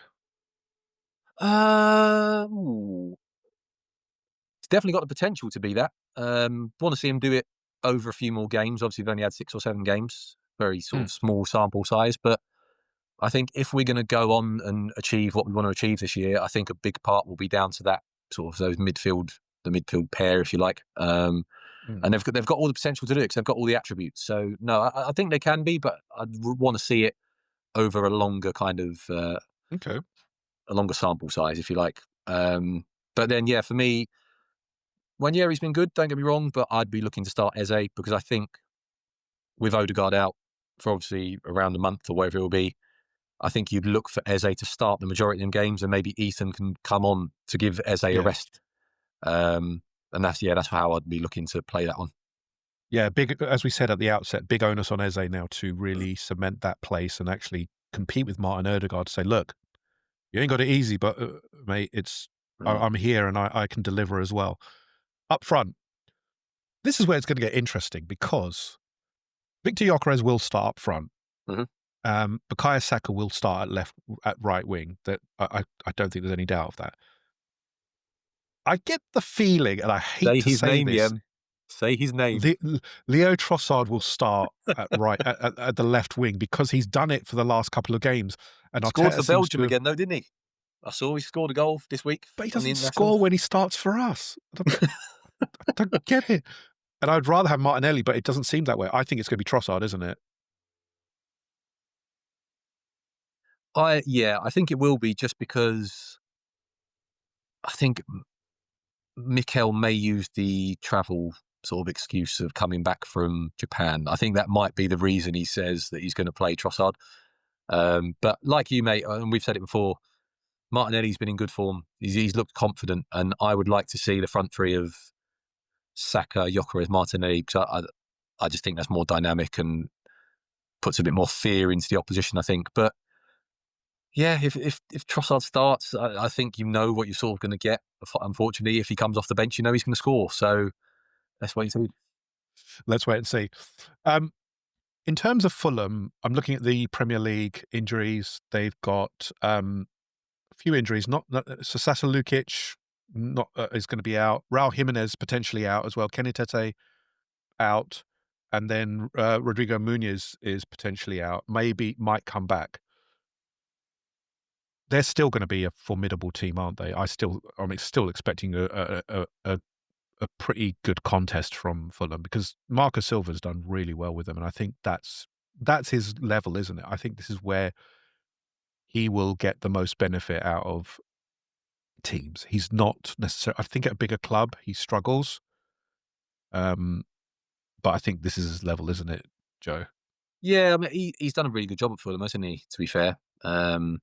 It's definitely got the potential to be that. Want to see him do it over a few more games. Obviously, we've only had 6 or 7 games, very sort of small sample size. But I think if we're going to go on and achieve what we want to achieve this year, I think a big part will be down to that sort of the midfield pair, if you like. And they've got all the potential to do it because they've got all the attributes. So no, I think they can be, but I'd want to see it over a longer kind of a longer sample size, if you like. But then, yeah, for me, Wanyeri's been good. Don't get me wrong, but I'd be looking to start Eze because I think with Odegaard out for obviously around a month or whatever it will be, I think you'd look for Eze to start the majority of them games, and maybe Ethan can come on to give Eze a rest. And that's how I'd be looking to play that one. Yeah, big, as we said at the outset, big onus on Eze now to really cement that place and actually compete with Martin Odegaard to say, look, you ain't got it easy, but mate, I'm here and I can deliver as well. Up front, this is where it's going to get interesting because Victor Gyökeres will start up front. Bukayo Saka will start at right wing. That I don't think there's any doubt of that. I get the feeling, and I hate Say to his say name, this, Yem. Say his name. Leo Trossard will start at the left wing because he's done it for the last couple of games, and Scored Arteta for seems to Belgium have. again, though, didn't he? I saw he scored a goal this week But he on the doesn't score internationals. when he starts for us. I don't get it. And I'd rather have Martinelli, but it doesn't seem that way. I think it's going to be Trossard, isn't it? I think it will be just because I think Mikel may use the travel sort of excuse of coming back from Japan. I think that might be the reason he says that he's going to play Trossard. But like you, mate, and we've said it before, Martinelli's been in good form. He's looked confident, and I would like to see the front three of Saka, Gyökeres, Martinelli, because I just think that's more dynamic and puts a bit more fear into the opposition, I think. But yeah, if Trossard starts, I think you know what you're sort of going to get. Unfortunately, if he comes off the bench, you know he's going to score. So let's wait and see. Let's wait and see. In terms of Fulham, I'm looking at the Premier League injuries. They've got a few injuries. So Sasa Lukic not is going to be out. Raul Jimenez potentially out as well. Kenny Tete out, and then Rodrigo Muniz is potentially out. Might come back. They're still going to be a formidable team, aren't they? I'm still expecting a pretty good contest from Fulham because Marco Silva's done really well with them, and I think that's his level, isn't it? I think this is where he will get the most benefit out of teams. He's not necessarily. I think at a bigger club he struggles, but I think this is his level, isn't it, Joe? Yeah, I mean he's done a really good job at Fulham, hasn't he? To be fair, I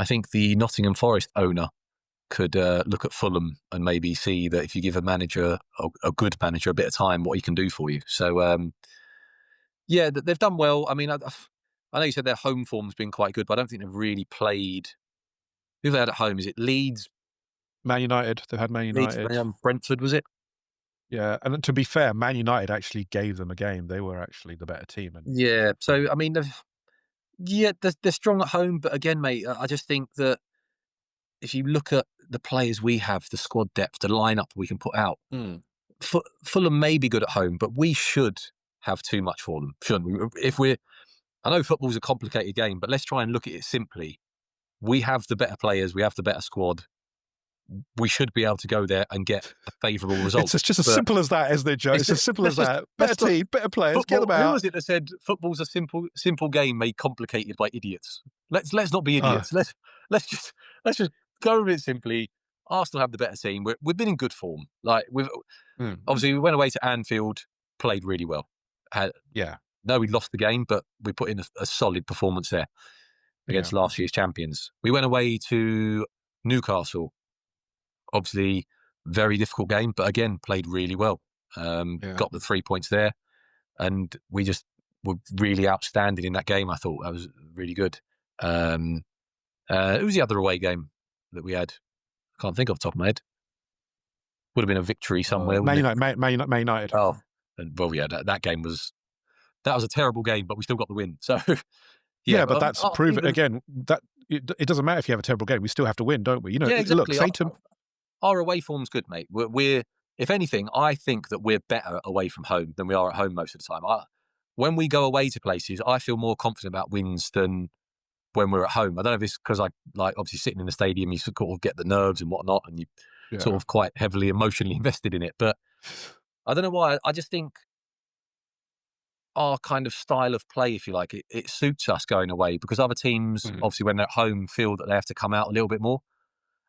think the Nottingham Forest owner could look at Fulham and maybe see that if you give a good manager, a bit of time, what he can do for you. So yeah, they've done well. I mean, I know you said their home form's been quite good, but I don't think they've really played. Who they had at home? Is it Leeds? Man United, they've had Man Leeds, United. Brentford, was it? Yeah, and to be fair, Man United actually gave them a game. They were actually the better team, and Yeah. So I mean, they're strong at home, but again, mate, I just think that if you look at the players we have, the squad depth, the lineup we can put out, Fulham may be good at home, but we should have too much for them, shouldn't we? I know football's a complicated game, but let's try and look at it simply. We have the better players, we have the better squad. We should be able to go there and get a favourable result. it's just as But simple as that, isn't it, Joe? It's as simple as that. Better let's not- team, better players, get Football. them Who out. was it that said football's a simple game made complicated by idiots? Let's not be idiots. Let's just go with it simply. Arsenal have the better team. We've been in good form. Like obviously we went away to Anfield, played really well. Yeah, No, we lost the game, but we put in a solid performance there yeah, against last year's champions. We went away to Newcastle. Obviously, very difficult game, but again, played really well. yeah. Got the 3 points there, and we just were really outstanding in that game. I thought that was really good. Who was the other away game that we had? I can't think off the top of my head. Would have been a victory somewhere, Man wouldn't it? United, Man United. Oh, well, yeah, that game was a terrible game, but we still got the win. So, yeah, Yeah, but that's proven again that it doesn't matter if you have a terrible game. We still have to win, don't we? You know, yeah, look, exactly. Our away form's good, mate. We're if anything, I think that we're better away from home than we are at home most of the time. When we go away to places, I feel more confident about wins than when we're at home. I don't know if it's because I like obviously sitting in the stadium, you sort of get the nerves and whatnot, and you sort of quite heavily emotionally invested in it. But I don't know why. I just think our kind of style of play, if you like, it suits us going away because other teams, obviously, when they're at home, feel that they have to come out a little bit more.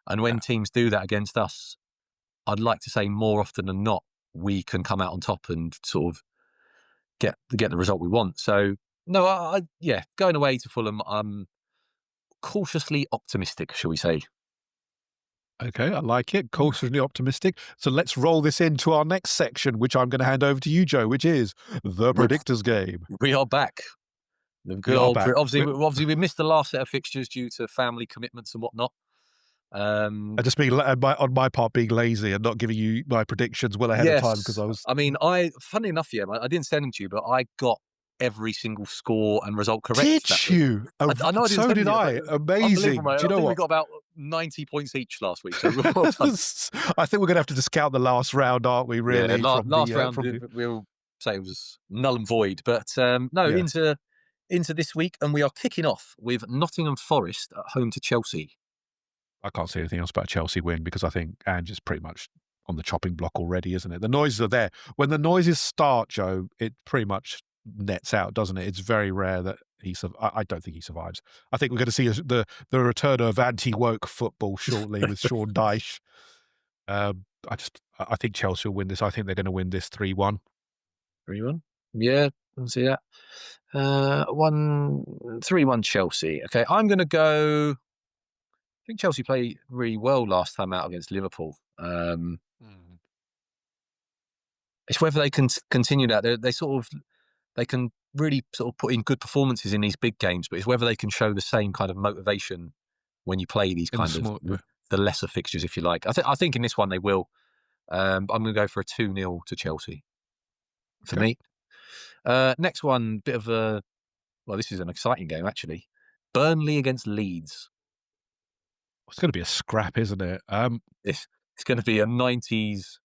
And when teams do that against us, I'd like to say more often than not, we can come out on top and sort of get the result we want. So no, yeah, going away to Fulham, I'm cautiously optimistic, shall we say? Okay, I like it. Cautiously optimistic. So let's roll this into our next section, which I'm going to hand over to you, Joe, which is the Predictors game. We are back. The good We are old. back. Obviously, we missed the last set of fixtures due to family commitments and whatnot. I just being on my part being lazy and not giving you my predictions well ahead of time because I was. I mean, funny enough, yeah, I didn't send them to you, but I got every single score and result correct. Did you? I know I didn't so send did you, I. but Amazing. unbelievable, mate. Do you know I think what? we got about 90 points each last week. So well done. I think we're going to have to discount the last round, aren't we? Yeah, Really, from last the round we'll say it was null and void. But no, yeah. into this week, and we are kicking off with Nottingham Forest at home to Chelsea. I can't say anything else about Chelsea win because I think Ange is pretty much on the chopping block already, isn't it? The noises are there. When the noises start, Joe, it pretty much nets out, doesn't it? It's very rare that I don't think he survives. I think we're going to see the return of anti-woke football shortly with Sean Dyche. I think Chelsea will win this. I think they're going to win this 3-1. 3-1. Yeah, I can see that. 3-1 Chelsea. Okay, I'm going to go. I think Chelsea played really well last time out against Liverpool. It's whether they can continue that. They can really sort of put in good performances in these big games, but it's whether they can show the same kind of motivation when you play these In the kind of small, the lesser fixtures, if you like. I think in this one they will. I'm going to go for a 2-0 to Chelsea for okay. me. Next one, bit of a this is an exciting game actually. Burnley against Leeds. It's going to be a scrap, isn't it? It's going to be a 90s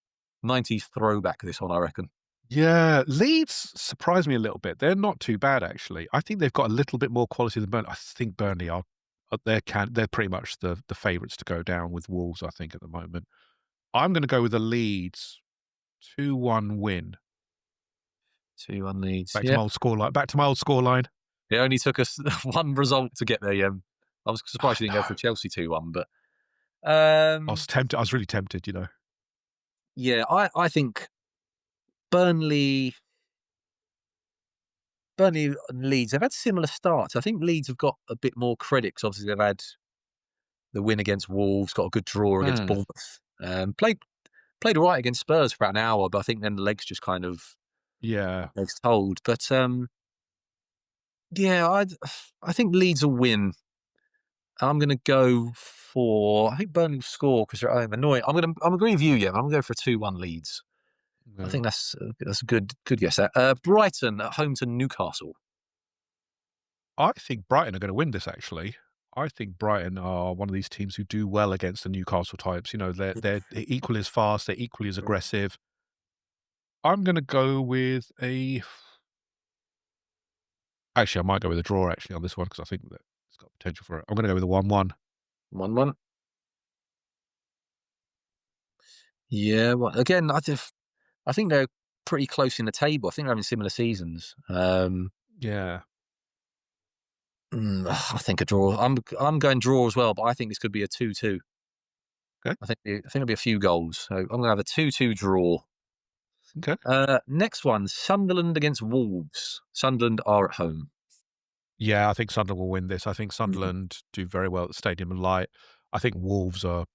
throwback. This one, I reckon. Yeah, Leeds surprised me a little bit. They're not too bad actually. I think they've got a little bit more quality than Burnley. I think Burnley are they're pretty much the favourites to go down with Wolves. I think at the moment. I'm going to go with the Leeds 2-1 win. 2-1 Leeds. Back to Yeah, my old scoreline. Back to my old scoreline. it only took us one result to get there. I was surprised you didn't go for No, Chelsea 2-1, but I was tempted. I was really tempted. yeah, I think Burnley and Leeds, they've had similar starts. I think Leeds have got a bit more credit 'cause obviously they've had the win against Wolves, got a good draw against Mm, Bournemouth. Played all right against Spurs for about an hour, but I think then the legs just kind of yeah. legs told. But yeah, I think Leeds will win. I'm going to go for. I think Burnley will score because they're at home. Annoying. I'm agreeing with you, yeah. I'm going to go for a 2-1 Leeds. I No. think that's a good guess. There. Brighton at home to Newcastle. I think Brighton are going to win this. Actually, I think Brighton are one of these teams who do well against the Newcastle types. They're equally as fast. They're equally as aggressive. I'm going to go with a. Actually, I might go with a draw actually on this one because I think that it's got potential for it. I'm going to go with a 1-1. 1-1. Yeah. Well, again, I think they're pretty close in the table. I think they're having similar seasons. Yeah. I think a draw. I'm going draw as well, but I think this could be a 2-2. Okay. I think there'll be a few goals. So I'm going to have a 2-2 draw. Okay. Next one, Sunderland against Wolves. Sunderland are at home. Yeah, I think Sunderland will win this. I think Mhm. Sunderland do very well at the Stadium and Light. I think Wolves are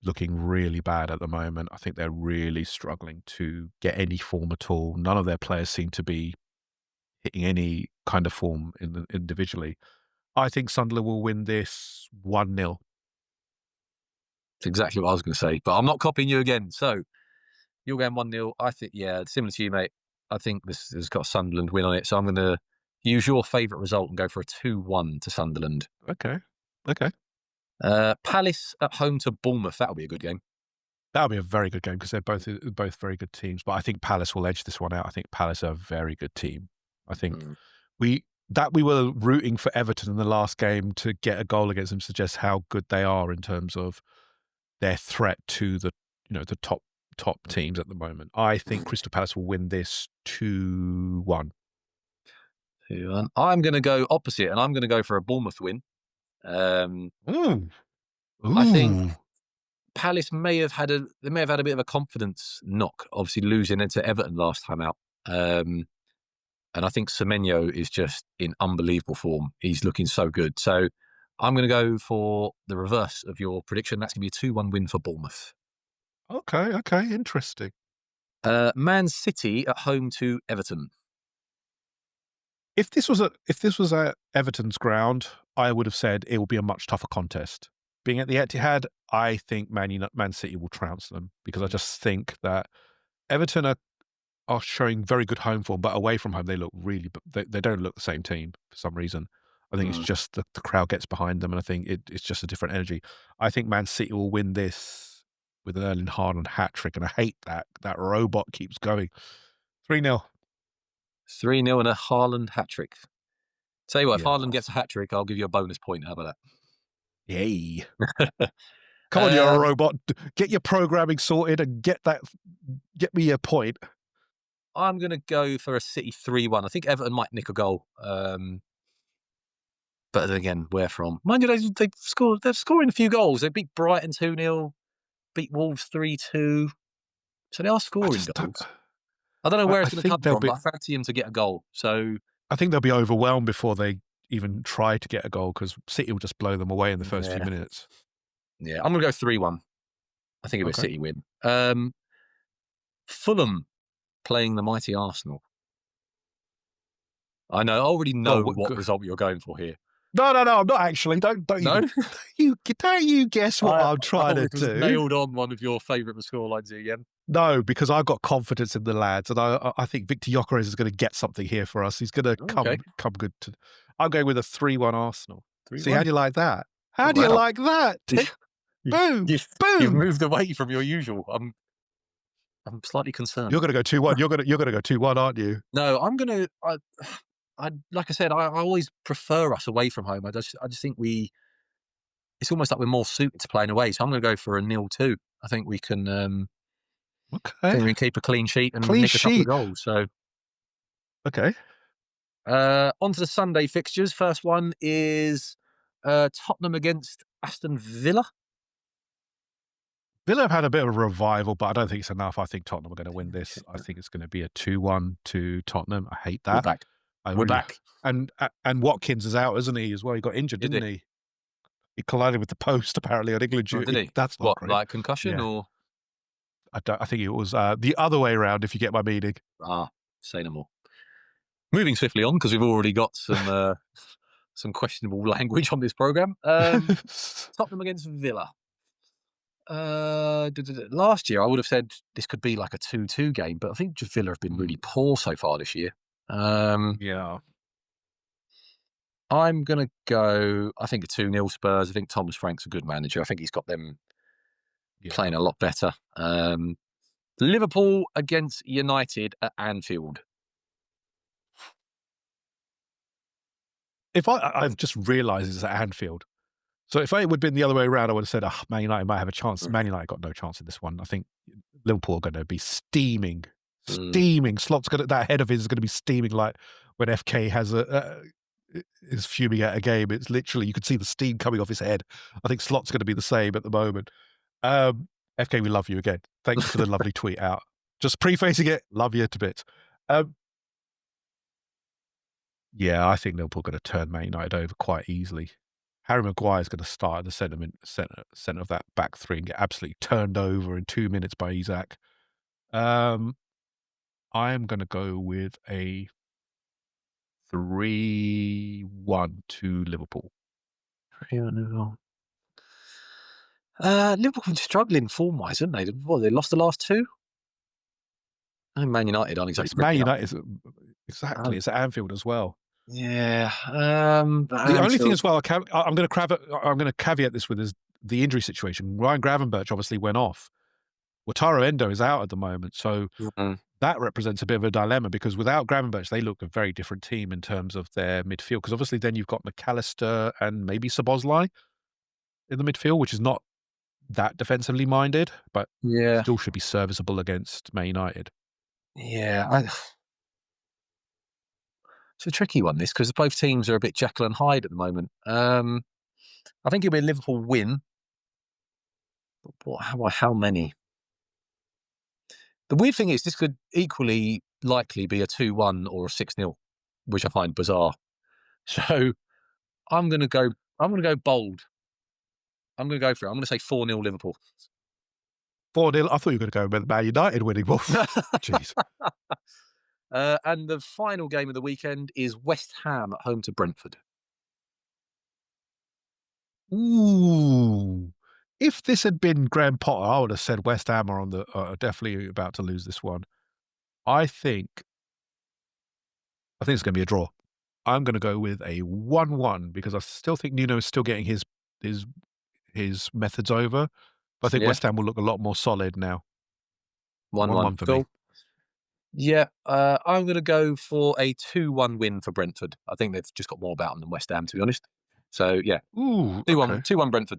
looking really bad at the moment. I think they're really struggling to get any form at all. None of their players seem to be hitting any kind of form individually. I think Sunderland will win this 1-0. It's exactly what I was going to say, but I'm not copying you again. So you're going 1-0. I think, yeah, similar to you, mate. I think this has got Sunderland win on it. So I'm going to use your favourite result and go for a 2-1 to Sunderland. Okay. Okay. Palace at home to Bournemouth. That'll be a good game. That'll be a very good game because they're both very good teams. But I think Palace will edge this one out. I think Palace are a very good team. I think Mm. we were rooting for Everton in the last game to get a goal against them suggests how good they are in terms of their threat to the top teams at the moment. I think Crystal Palace will win this 2-1. 2-1. I'm going to go opposite, and I'm going to go for a Bournemouth win. Um, Ooh. I think Ooh. Palace may have had a bit of a confidence knock, obviously losing it to Everton last time out. And I think Semenyo is just in unbelievable form. He's looking so good. So I'm going to go for the reverse of your prediction. That's going to be a 2-1 win for Bournemouth. Okay, okay, interesting. Man City at home to Everton. If this was at Everton's ground, I would have said it will be a much tougher contest. Being at the Etihad, I think Man City will trounce them because I just think that Everton are showing very good home form, but away from home they look really. They don't look the same team for some reason. I think it's just the crowd gets behind them, and I think it's just a different energy. I think Man City will win this with an Erling Haaland hat trick, and I hate that robot keeps going. 3-0. 3-0 and a Haaland hat trick. Tell you what, if Yeah. Haaland gets a hat trick, I'll give you a bonus point. How about Yay. that? Come on, you're a robot. Get your programming sorted and get me a point. I'm going to go for a City 3-1. I think Everton might nick a goal. But then again, where from? Mind you, they're scoring a few goals. They beat Brighton 2-0, beat Wolves 3-2. So they are I scoring just don't. goals. I don't know where I it's going to think come they'll from, be. but I fancy him to get a goal. So I think they'll be overwhelmed before they even try to get a goal because City will just blow them away in the first few yeah, minutes. yeah, I'm going to go 3-1. I think it'll be a Okay. City win. Fulham playing the mighty Arsenal. I already know what result you're going for here. No, I'm not actually. Don't No? you guess what I'm trying to I just do. nailed on one of your favourite scorelines again. No, because I've got confidence in the lads, and I think Victor Gyökeres is going to get something here for us. He's going to Okay. come good. I'm going with a 3-1 Arsenal. 3-1. See, how do you like that? How do you Wow. like that? Boom, You've boom. moved away from your usual. I'm slightly concerned. You're going to go 2-1. You're going to go 2-1, aren't you? No, I'm going to. I like I said, I always prefer us away from home. I just think it's almost like we're more suited to playing away. So I'm going to go for a 0-2. I think we can. I think we can keep a clean sheet and nick a couple of goals. So okay. On to the Sunday fixtures. First one is Tottenham against Aston Villa. Villa have had a bit of a revival, but I don't think it's enough. I think Tottenham are going to win this. I think it's going to be a 2-1 to Tottenham. I hate that. We're back. We're back. And Watkins is out, isn't he, as well? He got injured, didn't he? He collided with the post, apparently, on England. Oh, did he? That's not great. Like concussion or? I think it was the other way around, if you get my meaning. Say no more. Moving swiftly on, because we've already got some some questionable language on this programme. Tottenham against Villa. Last year, I would have said this could be like a 2-2 game, but I think Villa have been really poor so far this year. Yeah. I'm going to go, I think, a 2-0 Spurs. I think Thomas Frank's a good manager. I think he's got them playing a lot better. Liverpool against United at Anfield. If I've just realised it's at Anfield. So if it would have been the other way around, I would have said, Man United might have a chance. Man United got no chance in this one. I think Liverpool are going to be steaming. Slot's that head of his is going to be steaming like when FK has is fuming at a game. It's literally, you could see the steam coming off his head. I think Slot's going to be the same at the moment. FK, we love you again. Thank you for the lovely tweet out. Just prefacing it, love you to bits. Yeah, I think Liverpool are going to turn Man United over quite easily. Harry Maguire is going to start at the centre of that back three and get absolutely turned over in 2 minutes by Isak. I am going to go with a 3-1 to Liverpool. Liverpool have been struggling form-wise, haven't they? They lost the last two? And Man United aren't exactly. Man United, exactly. It's at Anfield as well. Yeah. The only thing as well, I'm going to caveat this with is the injury situation. Ryan Gravenberch obviously went off. Wataru Endo is out at the moment, so that represents a bit of a dilemma because without Gravenberch, they look a very different team in terms of their midfield. Because obviously, then you've got McAllister and maybe Szoboszlai in the midfield, which is not that defensively minded, but still should be serviceable against Man United. Yeah, it's a tricky one, this, because both teams are a bit Jekyll and Hyde at the moment. I think it'll be a Liverpool win. But how many? The weird thing is, this could equally likely be a 2-1 or a 6-0, which I find bizarre. So I'm going to go bold. I'm going to go for it. I'm going to say 4-0 Liverpool. 4-0? I thought you were going to go with Man United winning. Jeez. And the final game of the weekend is West Ham at home to Brentford. Ooh. If this had been Graham Potter, I would have said West Ham are definitely about to lose this one. I think it's going to be a draw. I'm going to go with a 1-1 because I still think Nuno is still getting his his methods over. But I think Yeah, West Ham will look a lot more solid now. 1-1. 1-1 for me. Cool. Yeah, I'm going to go for a 2-1 win for Brentford. I think they've just got more about them than West Ham, to be honest. So yeah, Ooh, 2-1, okay. 2-1 Brentford.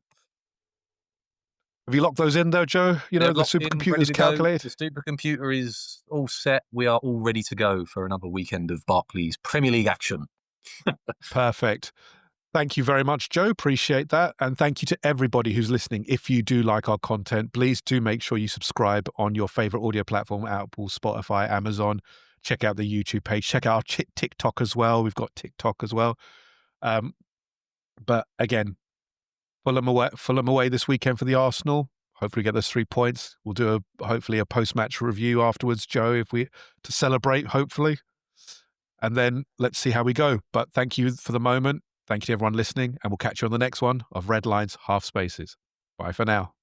Have you locked those in though, Joe? You know, They're the locked in, ready supercomputer's to go. calculated? The supercomputer is all set. We are all ready to go for another weekend of Barclays Premier League action. Perfect. Thank you very much, Joe. Appreciate that. And thank you to everybody who's listening. If you do like our content, please do make sure you subscribe on your favorite audio platform, Apple, Spotify, Amazon. Check out the YouTube page. Check out our TikTok as well. We've got TikTok as well. Um, but again, Fulham away this weekend for the Arsenal. Hopefully get those 3 points. We'll do hopefully a post-match review afterwards, Joe, to celebrate, hopefully. And then let's see how we go. But thank you for the moment. Thank you to everyone listening, and we'll catch you on the next one of Red Lines, Half Spaces. Bye for now.